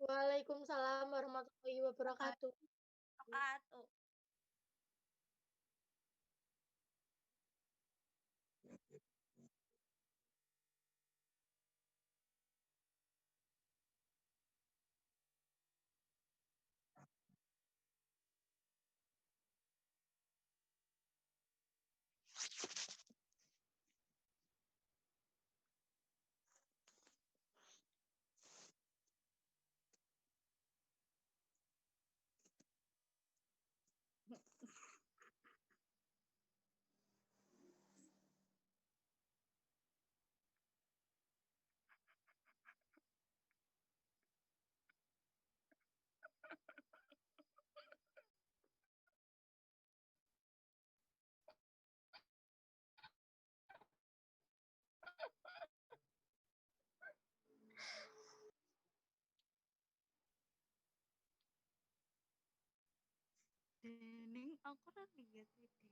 Waalaikumsalam warahmatullahi wabarakatuh. Wabarakatuh. Dening aku ora lihat video.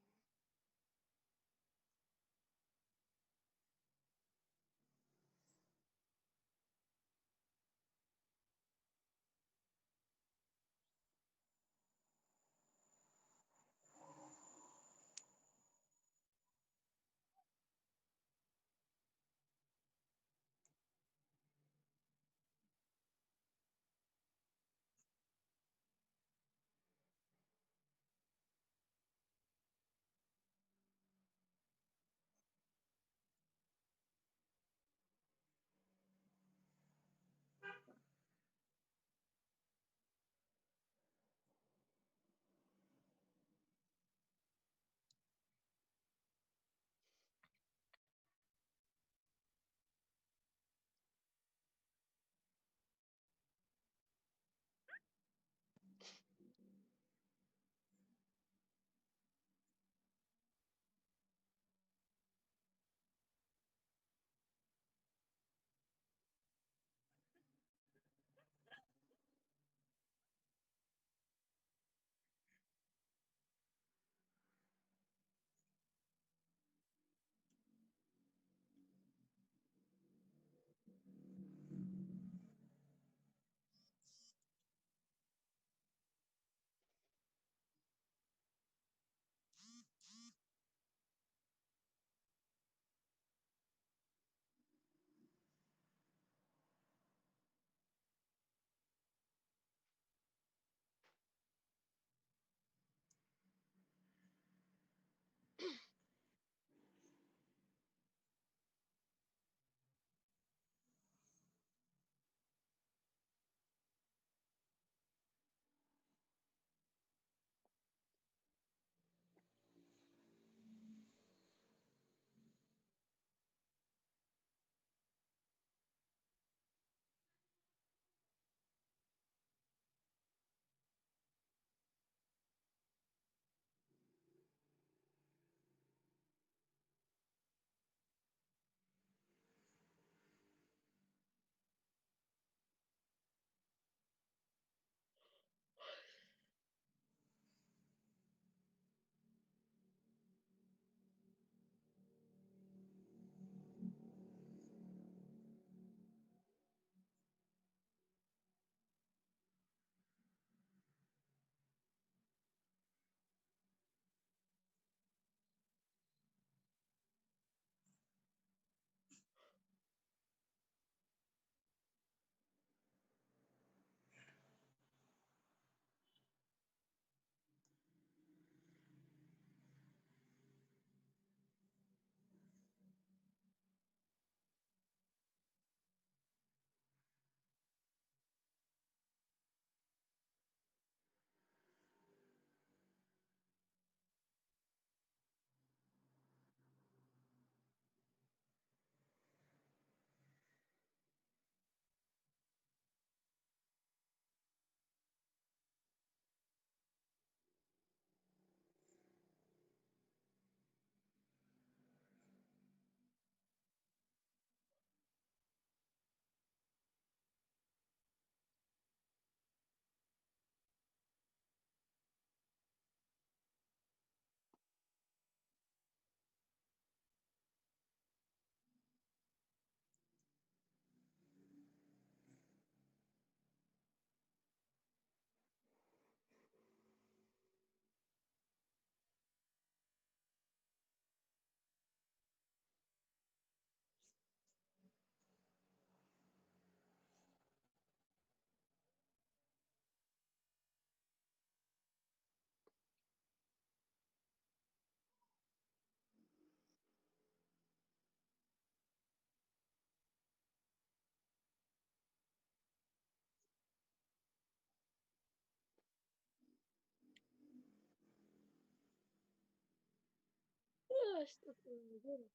Astagfirullahaladzim.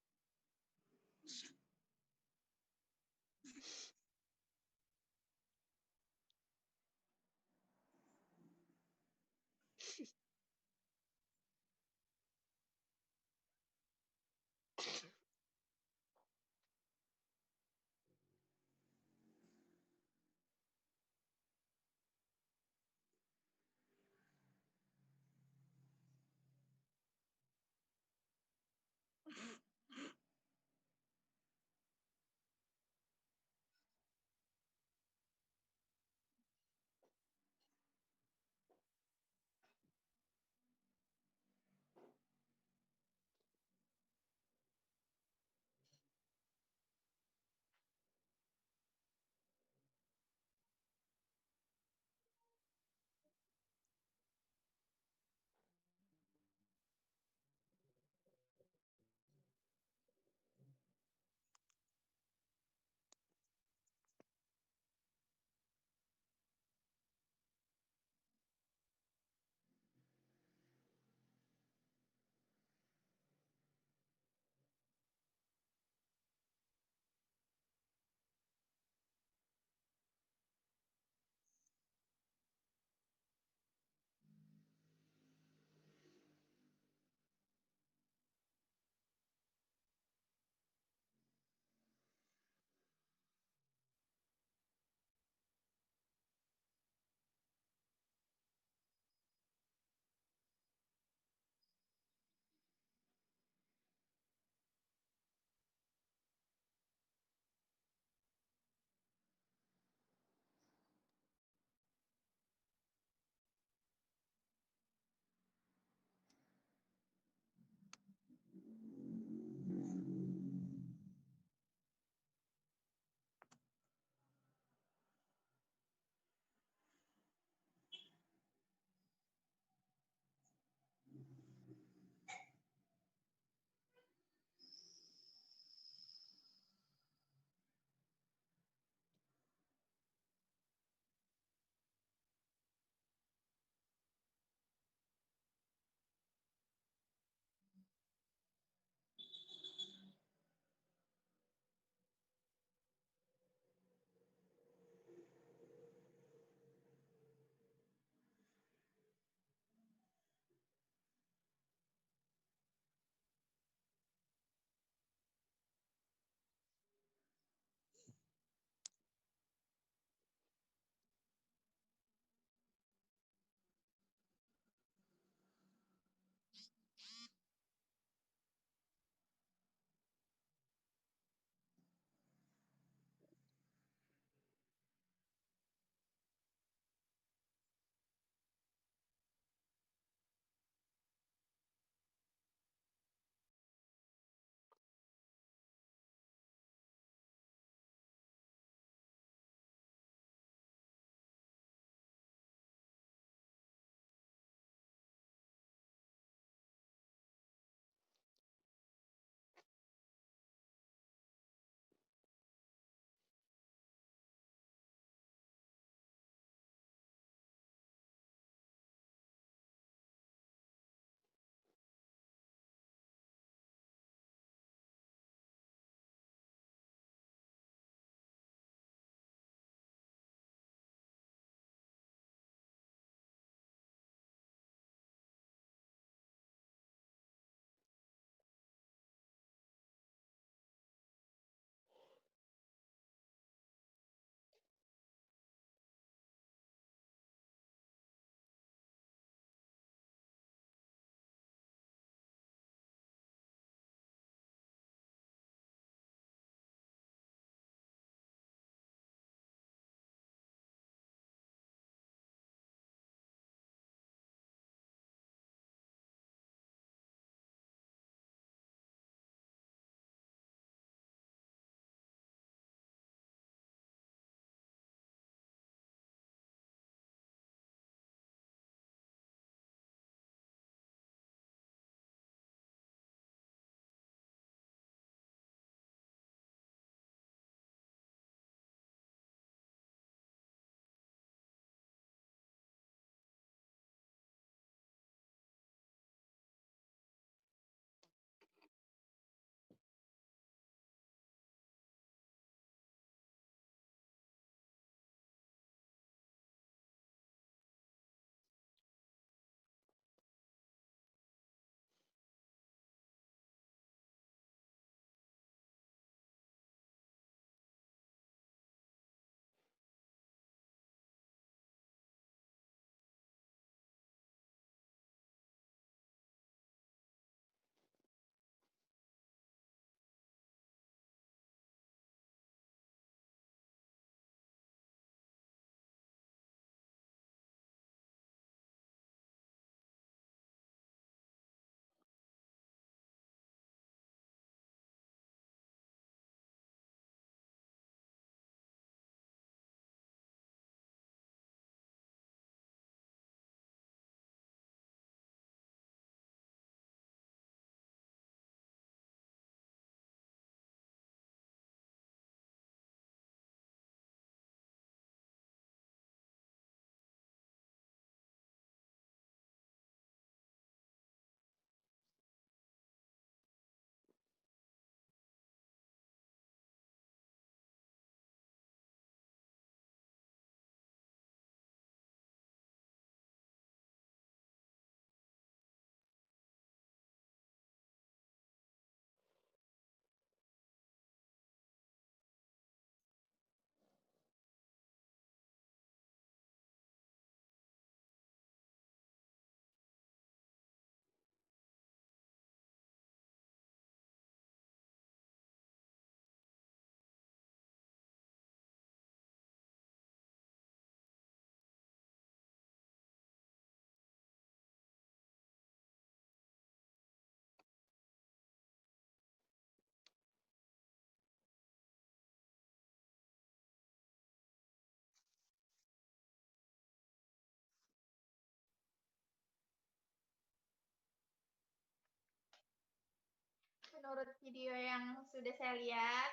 menurut video yang sudah saya lihat,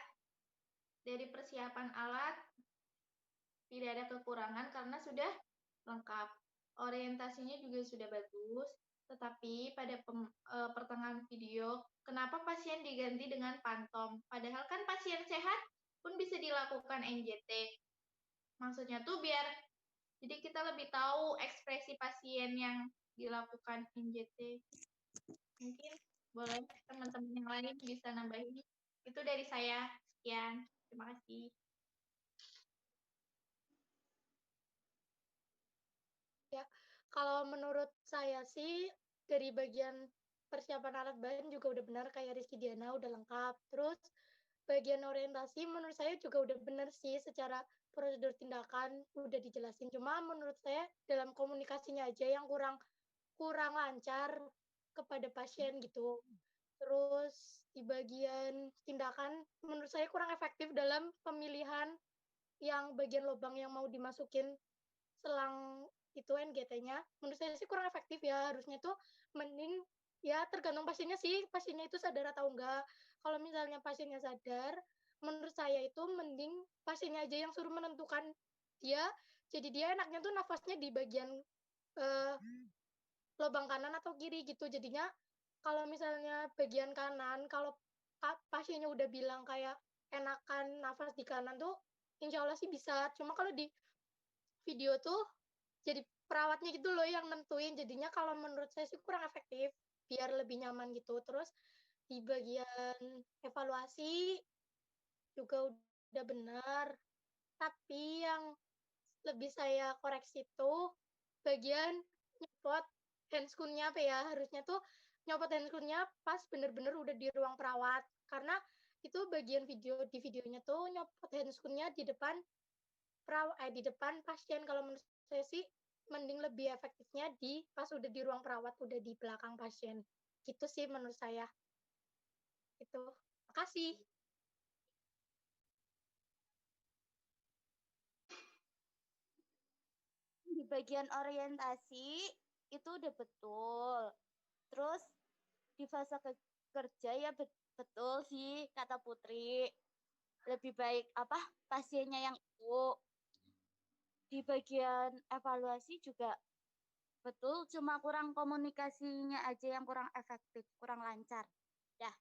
dari persiapan alat tidak ada kekurangan karena sudah lengkap. Orientasinya juga sudah bagus, tetapi pada pertengahan video, kenapa pasien diganti dengan pantom? Padahal kan pasien sehat pun bisa dilakukan NJT. Maksudnya tuh biar jadi kita lebih tahu ekspresi pasien yang dilakukan NJT. Mungkin boleh teman-teman yang lain bisa nambahin. Itu dari saya. Sekian. Terima kasih. Ya, kalau menurut saya sih dari bagian persiapan alat bahan juga udah benar kayak Rizky Diana udah lengkap. Terus bagian orientasi menurut saya juga udah benar sih secara prosedur tindakan udah dijelasin. Cuma menurut saya dalam komunikasinya aja yang kurang lancar kepada pasien gitu. Terus di bagian tindakan menurut saya kurang efektif dalam pemilihan yang bagian lubang yang mau dimasukin selang itu NGT-nya. Menurut saya sih kurang efektif ya. Harusnya tuh mending ya tergantung pasiennya sih, pasiennya itu sadar atau enggak. Kalau misalnya pasiennya sadar, menurut saya itu mending pasiennya aja yang suruh menentukan dia. Jadi dia enaknya tuh nafasnya di bagian lubang kanan atau kiri gitu. Jadinya kalau misalnya bagian kanan, kalau pasiennya udah bilang kayak enakan nafas di kanan tuh, insya Allah sih bisa. Cuma kalau di video tuh jadi perawatnya gitu loh yang nentuin. Jadinya kalau menurut saya sih kurang efektif, biar lebih nyaman gitu. Terus di bagian evaluasi juga udah benar. Tapi yang lebih saya koreksi tuh bagian nyopot handscoon-nya apa ya, harusnya tuh nyopot handscoon-nya pas bener-bener udah di ruang perawat, karena itu bagian di videonya tuh nyopot handscoon-nya di depan di depan pasien. Kalau menurut saya sih mending lebih efektifnya pas udah di ruang perawat, udah di belakang pasien gitu sih menurut saya. Itu makasih. Di bagian orientasi itu udah betul. Terus di fase kerja ya betul sih kata Putri. Lebih baik pasiennya yang itu. Di bagian evaluasi juga betul, cuma kurang komunikasinya aja yang kurang efektif, kurang lancar. Dah.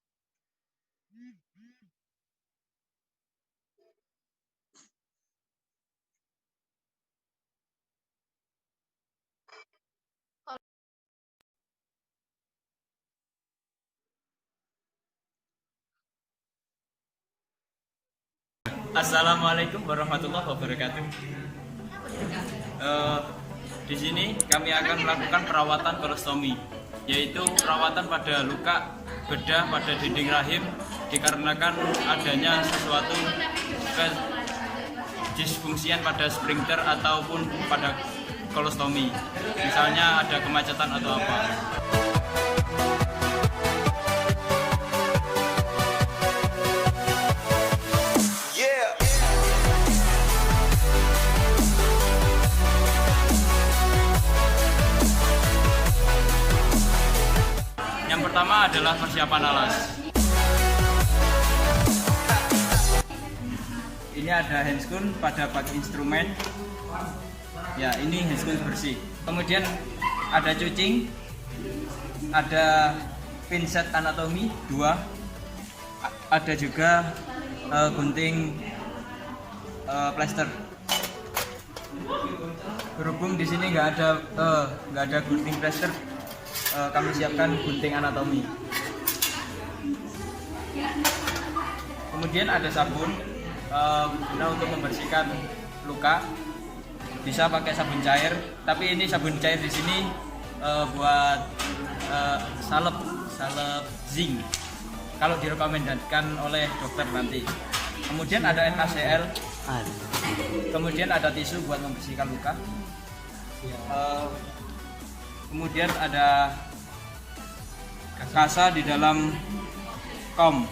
Assalamualaikum warahmatullahi wabarakatuh. Di sini kami akan melakukan perawatan kolostomi, yaitu perawatan pada luka bedah pada dinding rahim dikarenakan adanya sesuatu disfungsian pada sphincter ataupun pada kolostomi. Misalnya ada kemacetan atau apa. Yang pertama adalah persiapan alas. Ini ada handscoon pada bak instrumen. Ya, ini handscoon bersih. Kemudian ada cucing, ada pinset anatomi 2, ada juga gunting plester. Berhubung di sini nggak ada gunting plester, kami siapkan gunting anatomi. Kemudian ada sabun guna untuk membersihkan luka. Bisa pakai sabun cair, tapi ini sabun cair di sini buat salep zinc. Kalau direkomendasikan oleh dokter nanti. Kemudian ada NaCl. Kemudian ada tisu buat membersihkan luka. Kemudian ada kasa di dalam kom,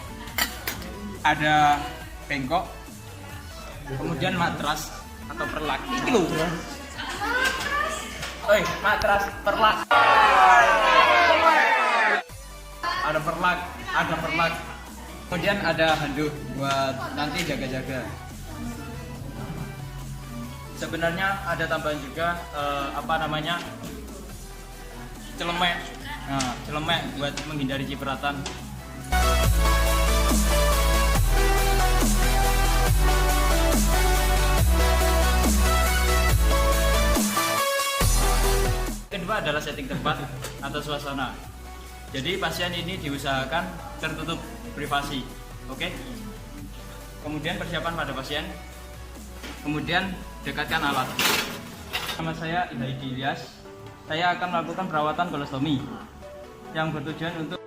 ada bengkok, kemudian matras atau perlak. Ini loh, matras perlak. ada perlak, kemudian ada handuk buat nanti jaga-jaga. Sebenarnya ada tambahan juga celemek. Nah, celemek buat menghindari cipratan. Kedua adalah setting tempat atau suasana. Jadi pasien ini diusahakan tertutup privasi, oke? Kemudian persiapan pada pasien, kemudian dekatkan alat. Nama saya Ihaidi Ilyas. Saya akan melakukan perawatan kolostomi yang bertujuan untuk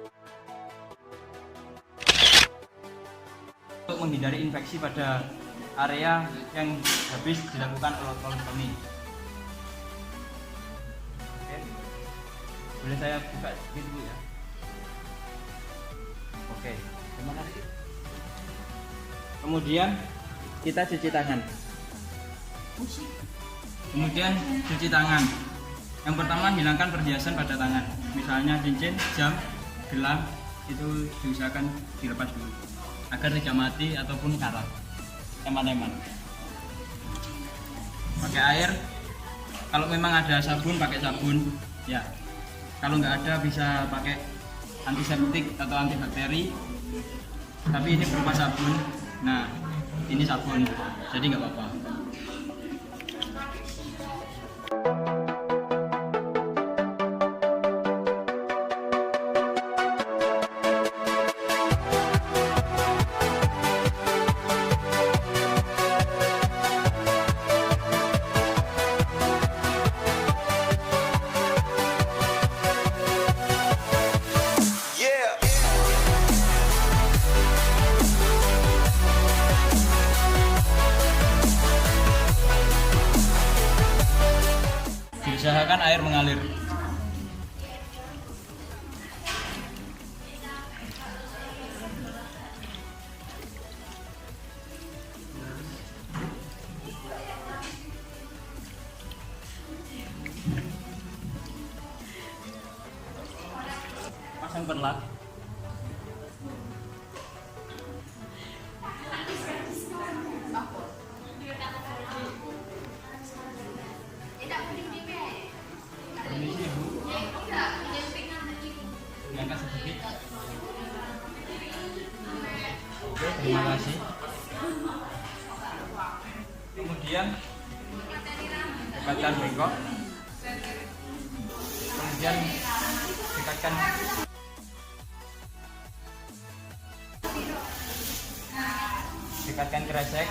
menghindari infeksi pada area yang habis dilakukan kolostomi. Oke. Boleh saya buka sedikit dulu ya? Oke, terima kasih. Kemudian kita cuci tangan. Yang pertama, hilangkan perhiasan pada tangan, misalnya cincin, jam, gelang, itu diusahakan dilepas dulu agar tidak mati ataupun karat. Eman-eman. Pakai air. Kalau memang ada sabun, pakai sabun. Ya. Kalau nggak ada, bisa pakai antiseptik atau antibakteri. Tapi ini berupa sabun. Nah, ini sabun, jadi nggak apa-apa. Usahakan air mengalir. Pasang perlak. Permisi Ibu. Diangkat sedikit. Oke, terima kasih. Kemudian dekatkan bengkok. Kemudian dekatkan kresek.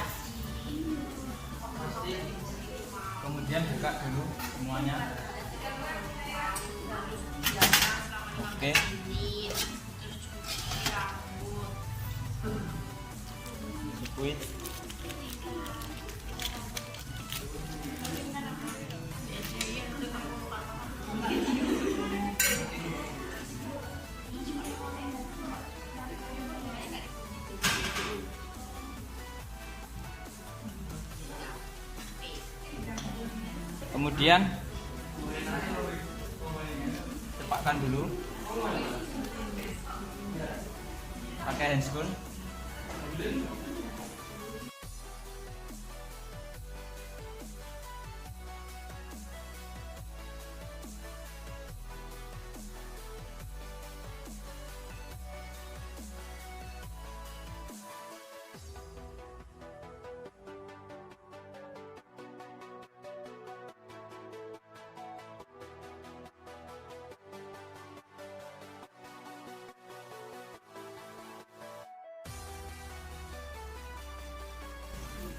Kemudian buka dulu semuanya. Oke. Sikuit. Kemudian cepatkan dulu pakai handscoon.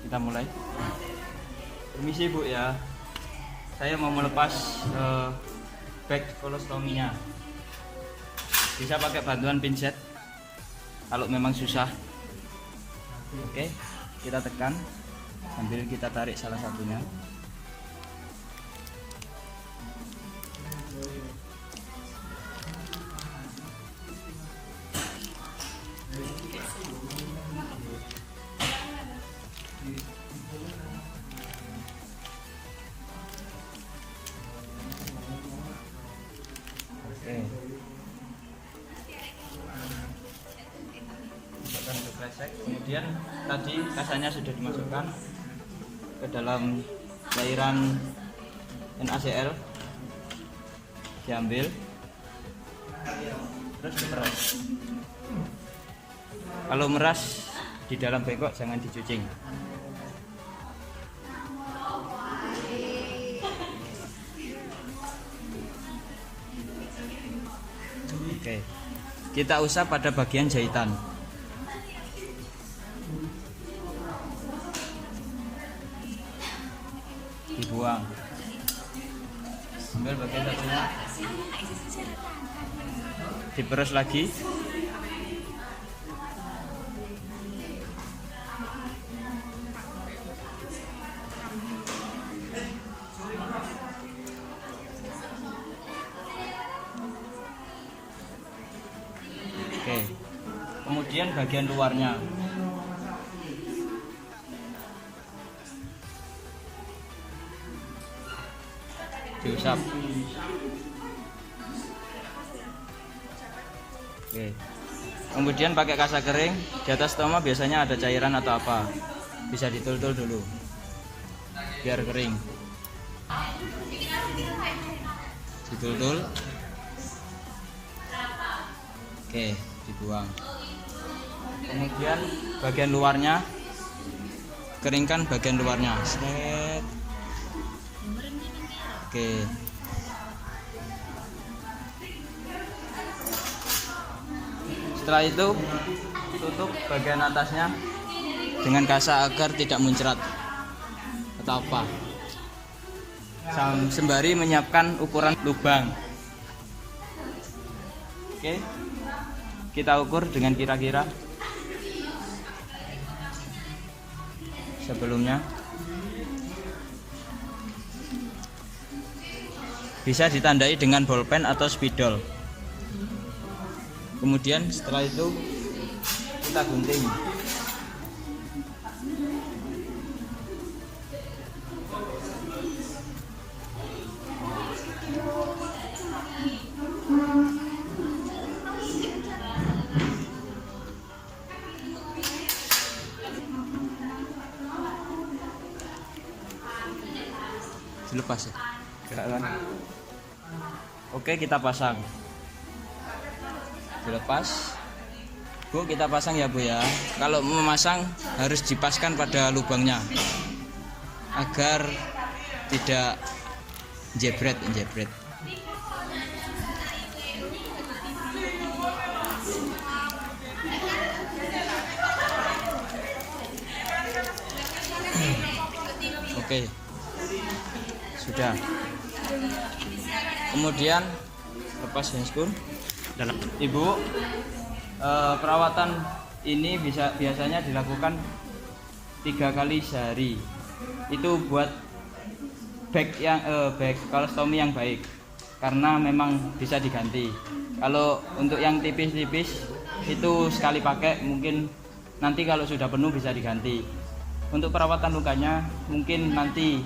Kita mulai. Permisi Bu ya, saya mau melepas bag kolostominya. Bisa pakai bantuan pinset kalau memang susah. Oke, kita tekan sambil kita tarik salah satunya. Oke. kresek. Kemudian tadi kasanya sudah dimasukkan ke dalam cairan NaCl, diambil terus diperas. Kalau meras di dalam bengkok jangan dicucing. Oke, kita usap pada bagian jahitan. Dibuang. Ambil bagian satunya. Diperes lagi. Oke. Kemudian bagian luarnya. Diusap. Oke. Kemudian pakai kasa kering. Di atas stoma biasanya ada cairan atau apa. Bisa ditul-tul dulu biar kering. Ditul-tul. Oke, dibuang. Kemudian bagian luarnya, keringkan bagian luarnya. Set. Oke. Setelah itu tutup bagian atasnya dengan kasa agar tidak muncrat atau apa. Sembari menyiapkan ukuran lubang. Oke. Kita ukur dengan kira-kira sebelumnya. Bisa ditandai dengan bolpen atau spidol. Kemudian setelah itu kita gunting. Dilepas ya. Oke, kita pasang. Dilepas. Bu, kita pasang ya Bu ya. Kalau memasang harus dipaskan pada lubangnya agar tidak jebret. Oke. Sudah. Kemudian lepas handscoon. Ibu, perawatan ini biasanya dilakukan 3 kali sehari. Itu buat back kolostomi yang baik, karena memang bisa diganti. Kalau untuk yang tipis-tipis itu sekali pakai, mungkin nanti kalau sudah penuh bisa diganti. Untuk perawatan lukanya mungkin nanti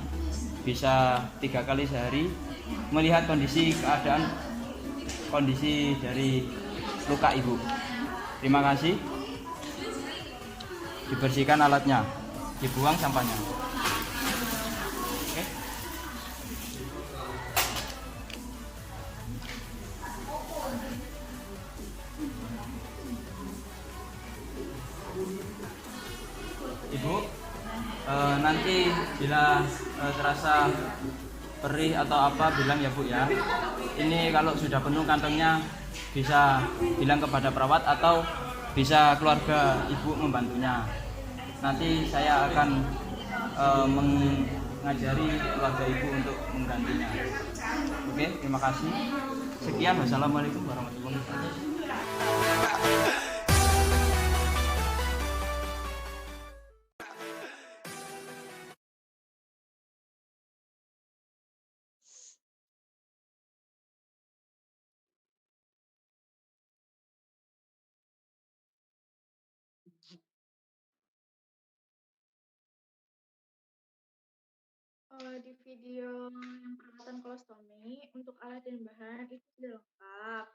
bisa 3 kali sehari, melihat kondisi dari luka ibu. Terima kasih. Dibersihkan alatnya, dibuang sampahnya. Oke. Ibu, nanti bila terasa perih atau apa bilang ya Bu ya. Ini kalau sudah penuh kantongnya bisa bilang kepada perawat atau bisa keluarga ibu membantunya. Nanti saya akan mengajari keluarga ibu untuk menggantinya. Oke, terima kasih. Sekian, wassalamualaikum warahmatullahi wabarakatuh. Di video yang perawatan kolostomi untuk alat dan bahan itu sudah lengkap.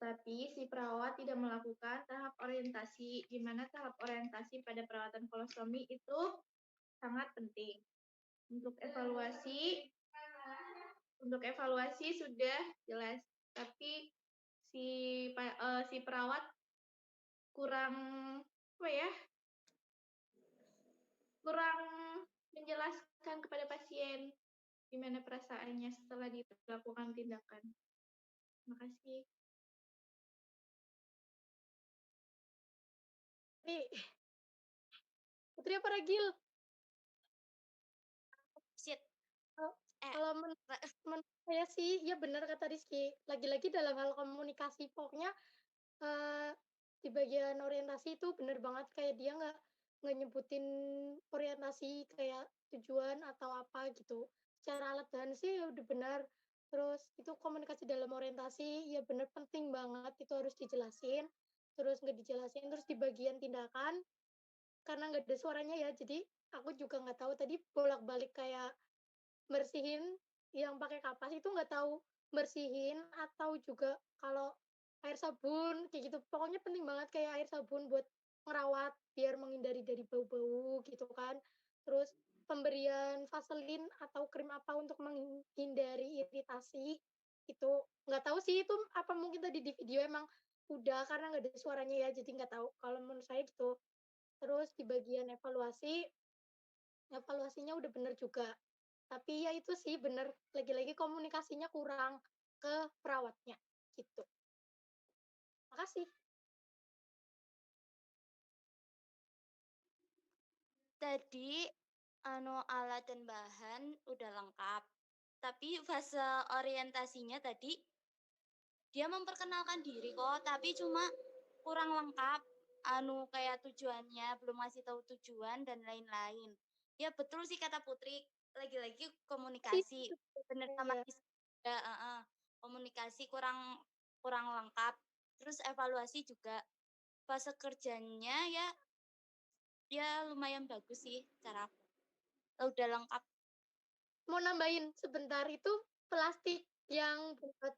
Tapi si perawat tidak melakukan tahap orientasi, di mana tahap orientasi pada perawatan kolostomi itu sangat penting. Untuk evaluasi sudah jelas, tapi si perawat kurang kurang menjelaskan kepada pasien gimana perasaannya setelah dilakukan tindakan. Terima kasih. Putri apa Ragil? Shit. Kalau menurut saya sih, ya benar kata Rizky. Lagi-lagi dalam hal komunikasi, pokoknya di bagian orientasi itu benar banget, kayak dia nggak nyebutin orientasi kayak tujuan atau apa gitu. Secara alat bahan sih ya udah benar. Terus itu komunikasi dalam orientasi ya benar penting banget, itu harus dijelasin. Terus nggak dijelasin, terus di bagian tindakan karena nggak ada suaranya ya, jadi aku juga nggak tahu tadi bolak-balik kayak bersihin yang pakai kapas itu nggak tahu bersihin atau juga kalau air sabun kayak gitu. Pokoknya penting banget kayak air sabun buat ngerawat biar menghindari dari bau-bau gitu kan. Terus pemberian vaselin atau krim apa untuk menghindari iritasi itu nggak tahu sih, itu apa mungkin tadi di video emang udah karena nggak ada suaranya ya, jadi nggak tahu. Kalau menurut saya gitu. Terus di bagian evaluasinya udah bener juga. Tapi ya itu sih bener, lagi-lagi komunikasinya kurang ke perawatnya gitu. Makasih. Tadi alat dan bahan udah lengkap. Tapi fase orientasinya tadi dia memperkenalkan diri kok, tapi cuma kurang lengkap. Kayak tujuannya, belum ngasih tahu tujuan dan lain-lain. Ya betul sih kata Putri, lagi-lagi komunikasi. Bener sama ya, komunikasi kurang lengkap. Terus evaluasi juga fase kerjanya ya lumayan bagus sih cara aku. Udah lengkap. Mau nambahin sebentar, itu plastik yang buat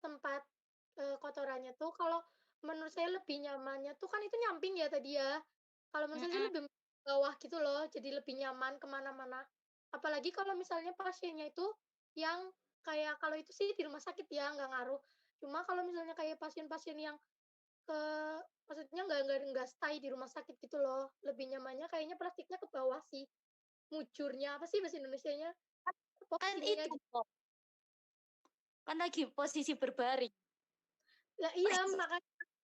tempat kotorannya tuh kalau menurut saya lebih nyamannya tuh kan itu nyamping ya tadi ya. Kalau menurut saya lebih bawah gitu loh, jadi lebih nyaman kemana-mana. Apalagi kalau misalnya pasiennya itu yang kayak kalau itu sih di rumah sakit ya nggak ngaruh. Cuma kalau misalnya kayak pasien-pasien yang ke maksudnya nggak stay di rumah sakit gitu loh, lebih nyamannya kayaknya plastiknya ke bawah sih. Mujurnya apa sih bahasa Indonesianya? Kan Posisinya itu gitu. kok. Kan lagi posisi berbaring. Lah iya,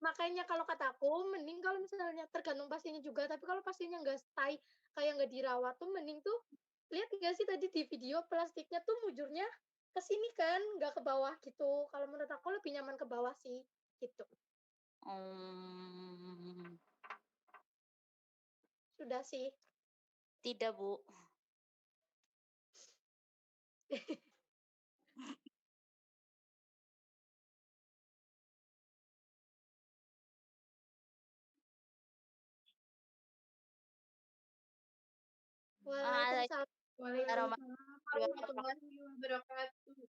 makanya kalau kataku mending kalau misalnya tergantung pasiennya juga, tapi kalau pasiennya nggak stay kayak nggak dirawat tuh mending tuh lihat nggak sih tadi di video plastiknya tuh mujurnya ke sini kan, nggak ke bawah gitu. Kalau menurut aku lebih nyaman ke bawah sih gitu. Sudah sih. Tidak, Bu. Waalaikumsalam. Waalaikumsalam warahmatullahi wabarakatuh.